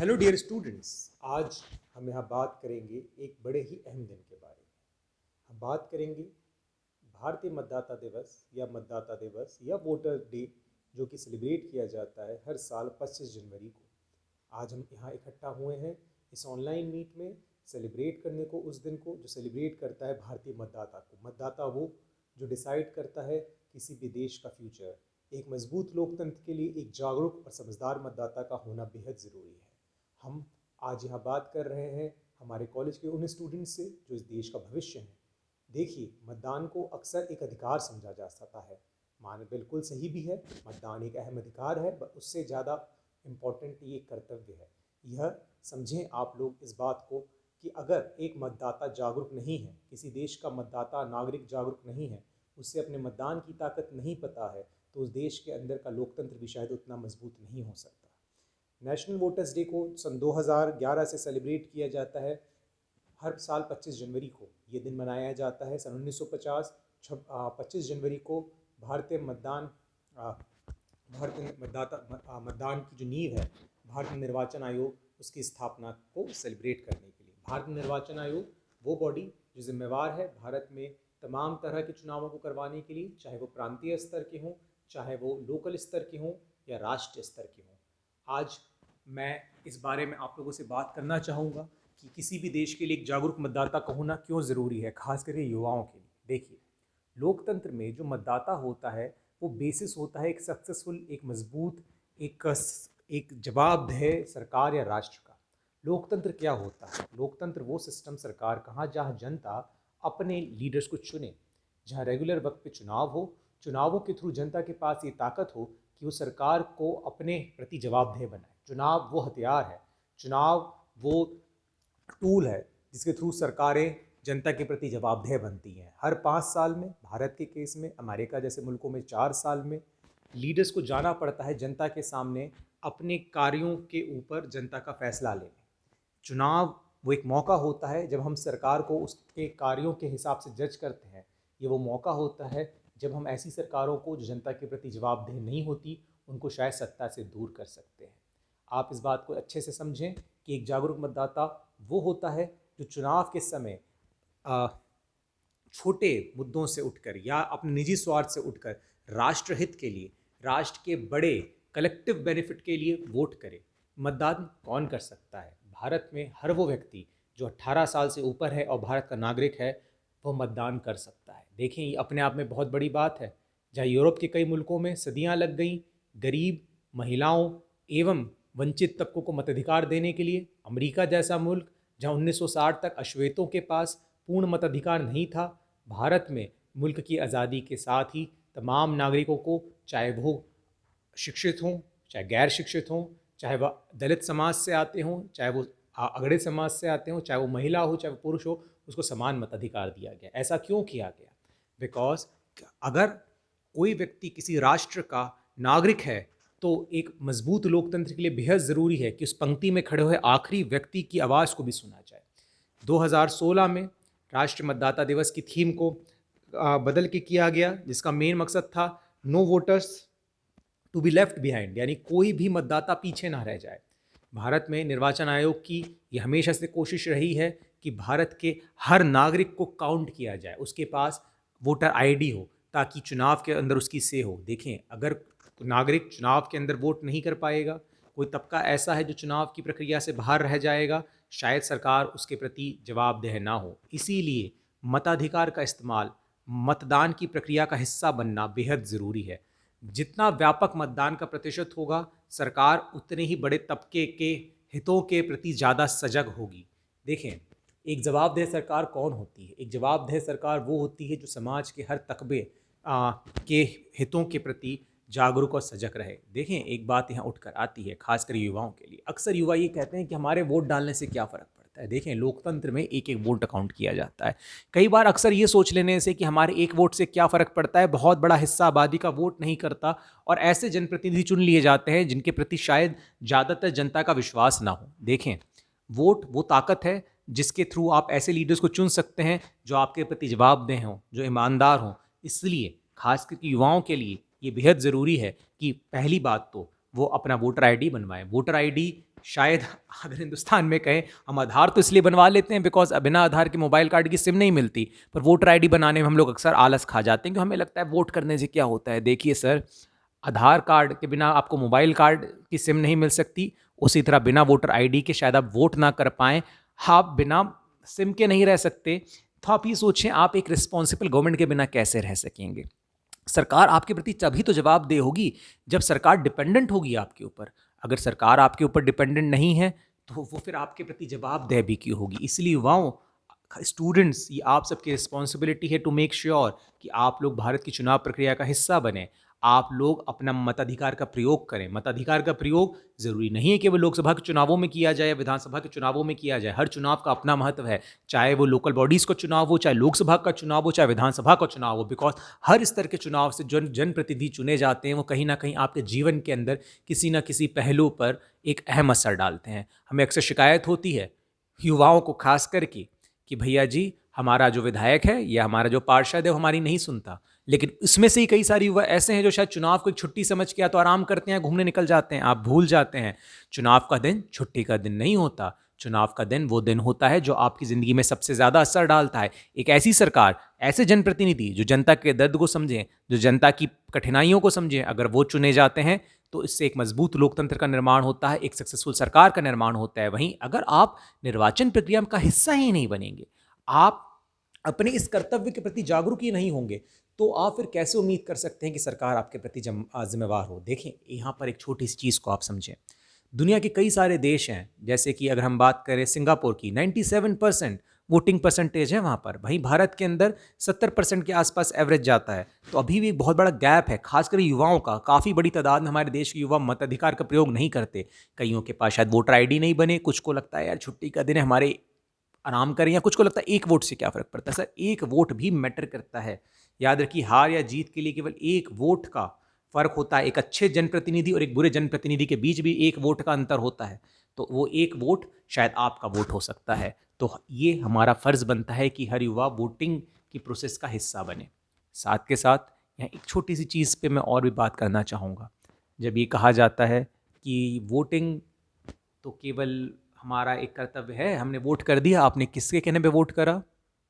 Hello dear students. आज हम यहाँ बात करेंगे एक बड़े ही अहम दिन के बारे में। हम बात करेंगे भारतीय मतदाता दिवस या वोटर डे, जो कि सेलिब्रेट किया जाता है हर साल 25 जनवरी को। आज हम यहाँ इकट्ठा हुए हैं इस ऑनलाइन मीट में सेलिब्रेट करने को, उस दिन को जो सेलिब्रेट करता है भारतीय मतदाता को। मतदाता वो जो डिसाइड करता है किसी भी देश का फ्यूचर। एक मजबूत लोकतंत्र के लिए एक जागरूक और समझदार मतदाता का होना बेहद ज़रूरी है। हम आज यहाँ बात कर रहे हैं हमारे कॉलेज के उन स्टूडेंट्स से जो इस देश का भविष्य हैं। देखिए, मतदान को अक्सर एक अधिकार समझा जा सकता है। मान बिल्कुल सही भी है, मतदान एक अहम अधिकार है, पर उससे ज़्यादा इम्पोर्टेंट ये कर्तव्य है। यह समझें आप लोग इस बात को कि अगर एक मतदाता जागरूक नहीं है, किसी देश का मतदाता नागरिक जागरूक नहीं है, उससे अपने मतदान की ताकत नहीं पता है, तो उस देश के अंदर का लोकतंत्र भी शायद उतना मजबूत नहीं हो सकता। नेशनल वोटर्स डे को सन 2011 से सेलिब्रेट किया जाता है। हर साल 25 जनवरी को ये दिन मनाया जाता है। सन 1950 25 जनवरी को भारतीय मतदान भारतीय मतदान की जो नींव है, भारतीय निर्वाचन आयोग, उसकी स्थापना को सेलिब्रेट करने के लिए। भारतीय निर्वाचन आयोग वो बॉडी जो जिम्मेवार है भारत में तमाम तरह के चुनावों को करवाने के लिए, चाहे वो प्रांतीय स्तर के हों, चाहे वो लोकल स्तर के हों या राष्ट्रीय स्तर के हों। आज मैं इस बारे में आप लोगों से बात करना चाहूँगा कि किसी भी देश के लिए एक जागरूक मतदाता का होना क्यों ज़रूरी है, खास करके युवाओं के लिए। देखिए, लोकतंत्र में जो मतदाता होता है वो बेसिस होता है एक सक्सेसफुल, एक मजबूत, एक जवाबदेह सरकार या राष्ट्र का। लोकतंत्र क्या होता है? लोकतंत्र वो सिस्टम सरकार कहाँ जहाँ जनता अपने लीडर्स को चुने, जहाँ रेगुलर वक्त पे चुनाव हो, चुनावों के थ्रू जनता के पास ये ताकत हो कि वो सरकार को अपने प्रति जवाबदेह बनाए। चुनाव वो हथियार है, चुनाव वो टूल है जिसके थ्रू सरकारें जनता के प्रति जवाबदेह बनती हैं। हर 5 साल में, भारत के केस में, अमेरिका जैसे मुल्कों में 4 साल में लीडर्स को जाना पड़ता है जनता के सामने अपने कार्यों के ऊपर जनता का फैसला लेने। चुनाव वो एक मौका होता है जब हम सरकार को उसके कार्यों के हिसाब से जज करते हैं। ये वो मौका होता है जब हम ऐसी सरकारों को जो जनता के प्रति जवाबदेह नहीं होती, उनको शायद सत्ता से दूर कर सकते हैं। आप इस बात को अच्छे से समझें कि एक जागरूक मतदाता वो होता है जो चुनाव के समय छोटे मुद्दों से उठकर या अपने निजी स्वार्थ से उठकर राष्ट्रहित के लिए, राष्ट्र के बड़े कलेक्टिव बेनिफिट के लिए वोट करे। मतदान कौन कर सकता है? भारत में हर वो व्यक्ति जो 18 साल से ऊपर है और भारत का नागरिक है, वो मतदान कर सकता है। देखें, ये अपने आप में बहुत बड़ी बात है। जहाँ यूरोप के कई मुल्कों में सदियां लग गईं गरीब, महिलाओं एवं वंचित तबकों को मताधिकार देने के लिए, अमेरिका जैसा मुल्क जहाँ 1960 तक अश्वेतों के पास पूर्ण मताधिकार नहीं था, भारत में मुल्क की आज़ादी के साथ ही तमाम नागरिकों को, चाहे वो शिक्षित हों, चाहे गैर शिक्षित हों, चाहे वह दलित समाज से आते हों, चाहे वो अगड़े समाज से आते हों, चाहे वो महिला हो, चाहे वो पुरुष हो, उसको समान मताधिकार दिया गया। ऐसा क्यों किया गया? बिकॉज अगर कोई व्यक्ति किसी राष्ट्र का नागरिक है तो एक मजबूत लोकतंत्र के लिए बेहद ज़रूरी है कि उस पंक्ति में खड़े हुए आखिरी व्यक्ति की आवाज़ को भी सुना जाए। 2016 में राष्ट्रीय मतदाता दिवस की थीम को बदल के किया गया, जिसका मेन मकसद था no voters to be left behind, यानी कोई भी मतदाता पीछे ना रह जाए। भारत में निर्वाचन आयोग की ये हमेशा से कोशिश रही है कि भारत के हर नागरिक को काउंट किया जाए, उसके पास वोटर आईडी हो, ताकि चुनाव के अंदर उसकी से हो। देखें, अगर नागरिक चुनाव के अंदर वोट नहीं कर पाएगा, कोई तबका ऐसा है जो चुनाव की प्रक्रिया से बाहर रह जाएगा, शायद सरकार उसके प्रति जवाबदेह ना हो। इसीलिए मताधिकार का इस्तेमाल, मतदान की प्रक्रिया का हिस्सा बनना बेहद ज़रूरी है। जितना व्यापक मतदान का प्रतिशत होगा, सरकार उतने ही बड़े तबके के हितों के प्रति ज़्यादा सजग होगी। देखें, एक जवाबदेह सरकार कौन होती है? एक जवाबदेह सरकार वो होती है जो समाज के हर तकबे के हितों के प्रति जागरूक और सजग रहे। देखें, एक बात यहाँ उठकर आती है, खासकर युवाओं के लिए। अक्सर युवा ये कहते हैं कि हमारे वोट डालने से क्या फ़र्क पड़ता है। देखें, लोकतंत्र में एक एक वोट अकाउंट किया जाता है। कई बार अक्सर ये सोच लेने से कि हमारे एक वोट से क्या फ़र्क पड़ता है, बहुत बड़ा हिस्सा आबादी का वोट नहीं करता और ऐसे जनप्रतिनिधि चुन लिए जाते हैं जिनके प्रति शायद ज़्यादातर जनता का विश्वास ना हो। देखें, वोट वो ताकत है जिसके थ्रू आप ऐसे लीडर्स को चुन सकते हैं जो आपके प्रति जवाबदेह हों, जो ईमानदार हों। इसलिए खास करके युवाओं के लिए ये बेहद ज़रूरी है कि पहली बात तो वो अपना वोटर आईडी बनवाएं। वोटर आईडी शायद अगर हिंदुस्तान में कहें, हम आधार तो इसलिए बनवा लेते हैं बिकॉज बिना आधार के मोबाइल कार्ड की सिम नहीं मिलती, पर वोटर आईडी बनाने में हम लोग अक्सर आलस खा जाते हैं, क्योंकि हमें लगता है वोट करने से क्या होता है। देखिए सर, आधार कार्ड के बिना आपको मोबाइल कार्ड की सिम नहीं मिल सकती, उसी तरह बिना वोटर आईडी के शायद आप वोट ना कर पाएँ। आप बिना सिम के नहीं रह सकते, तो आप ये सोचें आप एक रिस्पॉन्सिबल गवर्नमेंट के बिना कैसे रह सकेंगे। सरकार आपके प्रति तभी तो जवाबदेह होगी जब सरकार डिपेंडेंट होगी आपके ऊपर। अगर सरकार आपके ऊपर डिपेंडेंट नहीं है तो वो फिर आपके प्रति जवाबदेह भी क्यों होगी। इसलिए युवाओं, स्टूडेंट्स, ये आप सबकी रिस्पॉन्सिबिलिटी है टू मेक श्योर कि आप लोग भारत की चुनाव प्रक्रिया का हिस्सा बने। आप लोग अपना मताधिकार का प्रयोग करें। मताधिकार का प्रयोग ज़रूरी नहीं है कि वो लोकसभा के चुनावों में किया जाए या विधानसभा के चुनावों में किया जाए। हर चुनाव का अपना महत्व है, चाहे वो लोकल बॉडीज़ का चुनाव हो, चाहे लोकसभा का चुनाव हो, चाहे विधानसभा का चुनाव हो। बिकॉज हर स्तर के चुनाव से जो जनप्रतिनिधि चुने जाते हैं वो कहीं ना कहीं आपके जीवन के अंदर किसी न किसी पहलू पर एक अहम असर डालते हैं। हमें अक्सर शिकायत होती है युवाओं को खास करके कि भैया जी, हमारा जो विधायक है या हमारा जो पार्षद है वो हमारी नहीं सुनता। लेकिन इसमें से ही कई सारी युवा ऐसे हैं जो शायद चुनाव को एक छुट्टी समझ के या तो आराम करते हैं, घूमने निकल जाते हैं। आप भूल जाते हैं चुनाव का दिन छुट्टी का दिन नहीं होता। चुनाव का दिन वो दिन होता है जो आपकी ज़िंदगी में सबसे ज़्यादा असर डालता है। एक ऐसी सरकार, ऐसे जनप्रतिनिधि जो जनता के दर्द को समझें, जो जनता की कठिनाइयों को समझें, अगर वो चुने जाते हैं तो इससे एक मजबूत लोकतंत्र का निर्माण होता है, एक सक्सेसफुल सरकार का निर्माण होता है। वहीं अगर आप निर्वाचन प्रक्रिया का हिस्सा ही नहीं बनेंगे, आप अपने इस कर्तव्य के प्रति जागरूक ही नहीं होंगे, तो आप फिर कैसे उम्मीद कर सकते हैं कि सरकार आपके प्रति जिम्मेवार हो। देखें, यहाँ पर एक छोटी सी चीज़ को आप समझें। दुनिया के कई सारे देश हैं, जैसे कि अगर हम बात करें सिंगापुर की, 97% वोटिंग परसेंटेज है वहाँ पर। वहीं भारत के अंदर 70% के आसपास एवरेज जाता है। तो अभी भी एक बहुत बड़ा गैप है, खासकर युवाओं का। काफ़ी बड़ी तादाद में हमारे देश के युवा मताधिकार का प्रयोग नहीं करते। कईयों के पास शायद वोटर आईडी नहीं बने, कुछ को लगता है यार छुट्टी का दिन है, हमारे आराम करें, या कुछ को लगता है एक वोट से क्या फ़र्क पड़ता है। सर, एक वोट भी मैटर करता है। याद रखिए, हार या जीत के लिए केवल एक वोट का फ़र्क होता है। एक अच्छे जनप्रतिनिधि और एक बुरे जनप्रतिनिधि के बीच भी एक वोट का अंतर होता है। तो वो एक वोट शायद आपका वोट हो सकता है। तो ये हमारा फ़र्ज़ बनता है कि हर युवा वोटिंग की प्रोसेस का हिस्सा बने। साथ के साथ यहाँ एक छोटी सी चीज़ पे मैं और भी बात करना चाहूँगा। जब ये कहा जाता है कि वोटिंग तो केवल हमारा एक कर्तव्य है, हमने वोट कर दिया, आपने किसके कहने पे वोट करा?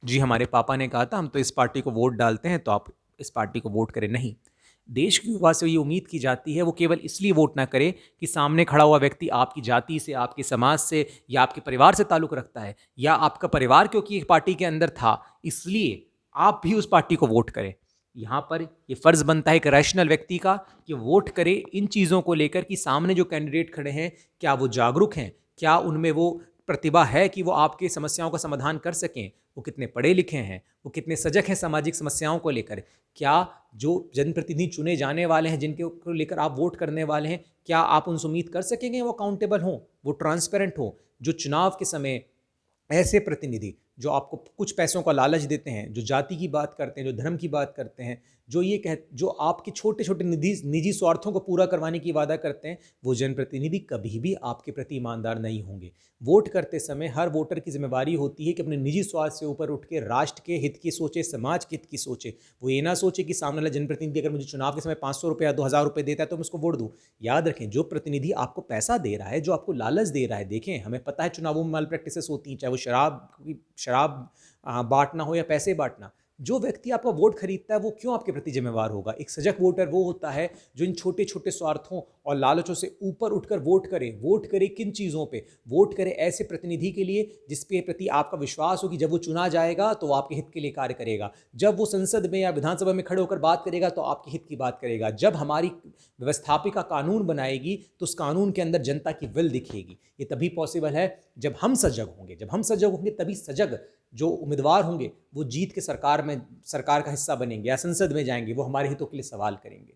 जी, हमारे पापा ने कहा था हम तो इस पार्टी को वोट डालते हैं, तो आप इस पार्टी को वोट करें। नहीं, देश के युवा से ये उम्मीद की जाती है वो केवल इसलिए वोट ना करे कि सामने खड़ा हुआ व्यक्ति आपकी जाति से, आपके समाज से या आपके परिवार से ताल्लुक़ रखता है, या आपका परिवार क्योंकि एक पार्टी के अंदर था इसलिए आप भी उस पार्टी को वोट करें। यहाँ पर ये फ़र्ज़ बनता है एक रैशनल व्यक्ति का कि वोट करे इन चीज़ों को लेकर कि सामने जो कैंडिडेट खड़े हैं, क्या वो जागरूक हैं, क्या उनमें वो प्रतिभा है कि वो आपकी समस्याओं का समाधान कर सकें, वो कितने पढ़े लिखे हैं, वो कितने सजग हैं सामाजिक समस्याओं को लेकर, क्या जो जनप्रतिनिधि चुने जाने वाले हैं जिनके को लेकर आप वोट करने वाले हैं, क्या आप उनसे उम्मीद कर सकेंगे वो अकाउंटेबल हों, वो ट्रांसपेरेंट हों। जो चुनाव के समय ऐसे प्रतिनिधि जो आपको कुछ पैसों का लालच देते हैं, जो जाति की बात करते हैं, जो धर्म की बात करते हैं, जो आपके छोटे छोटे निजी स्वार्थों को पूरा करवाने की वादा करते हैं, वो जनप्रतिनिधि कभी भी आपके प्रति ईमानदार नहीं होंगे। वोट करते समय हर वोटर की जिम्मेवारी होती है कि अपने निजी स्वार्थ से ऊपर उठ के राष्ट्र के हित की सोचे, समाज के हित की सोचे। वो ये ना सोचे कि सामने वाला जनप्रतिनिधि अगर मुझे चुनाव के समय 500 रुपये या 2000 रुपये देता है तो मैं उसको वोट दूँ। याद रखें, जो प्रतिनिधि आपको पैसा दे रहा है, जो आपको लालच दे रहा है, देखें हमें पता है चुनावों में माल प्रैक्टिसेस होती हैं, चाहे वो शराब बांटना हो या पैसे बांटना। जो व्यक्ति आपका वोट खरीदता है वो क्यों आपके प्रति जिम्मेवार होगा। एक सजग वोटर वो होता है जो इन छोटे छोटे स्वार्थों और लालचों से ऊपर उठकर वोट करे किन चीज़ों पे वोट करे, ऐसे प्रतिनिधि के लिए जिसके प्रति आपका विश्वास हो कि जब वो चुना जाएगा तो वो आपके हित के लिए कार्य करेगा, जब वो संसद में या विधानसभा में खड़े होकर बात करेगा तो आपके हित की बात करेगा, जब हमारी व्यवस्थापिका कानून बनाएगी तो उस कानून के अंदर जनता की विल दिखेगी। ये तभी पॉसिबल है जब हम सजग होंगे। जब हम सजग होंगे तभी सजग जो उम्मीदवार होंगे वो जीत के सरकार का हिस्सा बनेंगे या संसद में जाएंगे, वो हमारे हितों के लिए सवाल करेंगे।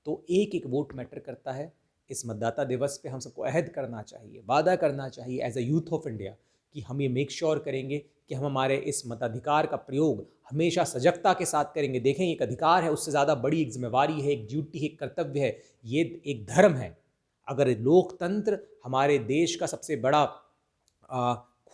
तो एक एक वोट मैटर करता है। इस मतदाता दिवस पे हम सबको अहद करना चाहिए, वादा करना चाहिए as a youth of India कि हम ये मेक श्योर करेंगे कि हम हमारे इस मताधिकार का प्रयोग हमेशा सजगता के साथ करेंगे। देखें, एक अधिकार है, उससे ज़्यादा बड़ी एक जिम्मेवारी है, एक ड्यूटी है, एक कर्तव्य है, ये एक धर्म है। अगर लोकतंत्र हमारे देश का सबसे बड़ा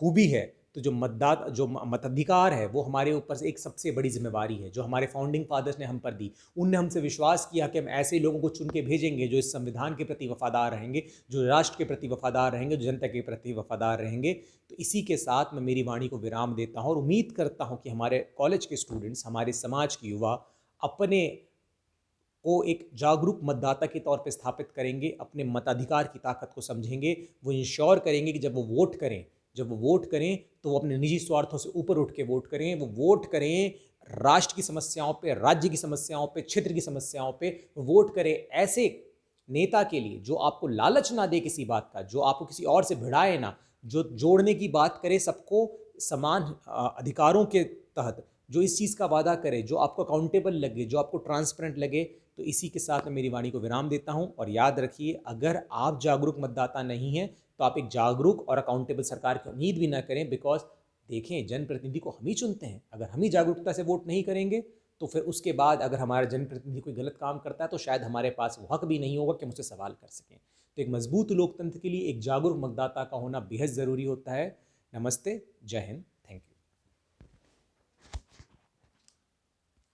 खूबी है तो जो मताधिकार है वो हमारे ऊपर से एक सबसे बड़ी जिम्मेवारी है जो हमारे फाउंडिंग फादर्स ने हम पर दी। उनने हमसे विश्वास किया कि हम ऐसे लोगों को चुन के भेजेंगे जो इस संविधान के प्रति वफादार रहेंगे, जो राष्ट्र के प्रति वफादार रहेंगे, जो जनता के प्रति वफादार रहेंगे। तो इसी के साथ मैं मेरी वाणी को विराम देता हूँ और उम्मीद करता हूँ कि हमारे कॉलेज के स्टूडेंट्स, हमारे समाज के युवा अपने को एक जागरूक मतदाता के तौर पे स्थापित करेंगे, अपने मताधिकार की ताकत को समझेंगे। वो इंश्योर करेंगे कि जब वो वोट करें तो वो अपने निजी स्वार्थों से ऊपर उठ के वोट करें। वो वोट करें राष्ट्र की समस्याओं पे, राज्य की समस्याओं पे, क्षेत्र की समस्याओं पे। वो वोट करें ऐसे नेता के लिए जो आपको लालच ना दे किसी बात का, जो आपको किसी और से भिड़ाए ना, जो जोड़ने की बात करे सबको समान अधिकारों के तहत, जो इस चीज़ का वादा करे, जो आपको अकाउंटेबल लगे, जो आपको ट्रांसपेरेंट लगे। तो इसी के साथ मैं मेरी वाणी को विराम देता हूं और याद रखिए, अगर आप जागरूक मतदाता नहीं हैं तो आप एक जागरूक और अकाउंटेबल सरकार की उम्मीद भी ना करें। बिकॉज देखें, जनप्रतिनिधि को हम ही चुनते हैं। अगर हम ही जागरूकता से वोट नहीं करेंगे तो फिर उसके बाद अगर हमारा जनप्रतिनिधि कोई गलत काम करता है तो शायद हमारे पास वो हक भी नहीं होगा कि हम उससे सवाल कर सकें। तो एक मजबूत लोकतंत्र के लिए एक जागरूक मतदाता का होना बेहद ज़रूरी होता है। नमस्ते, जय हिंद।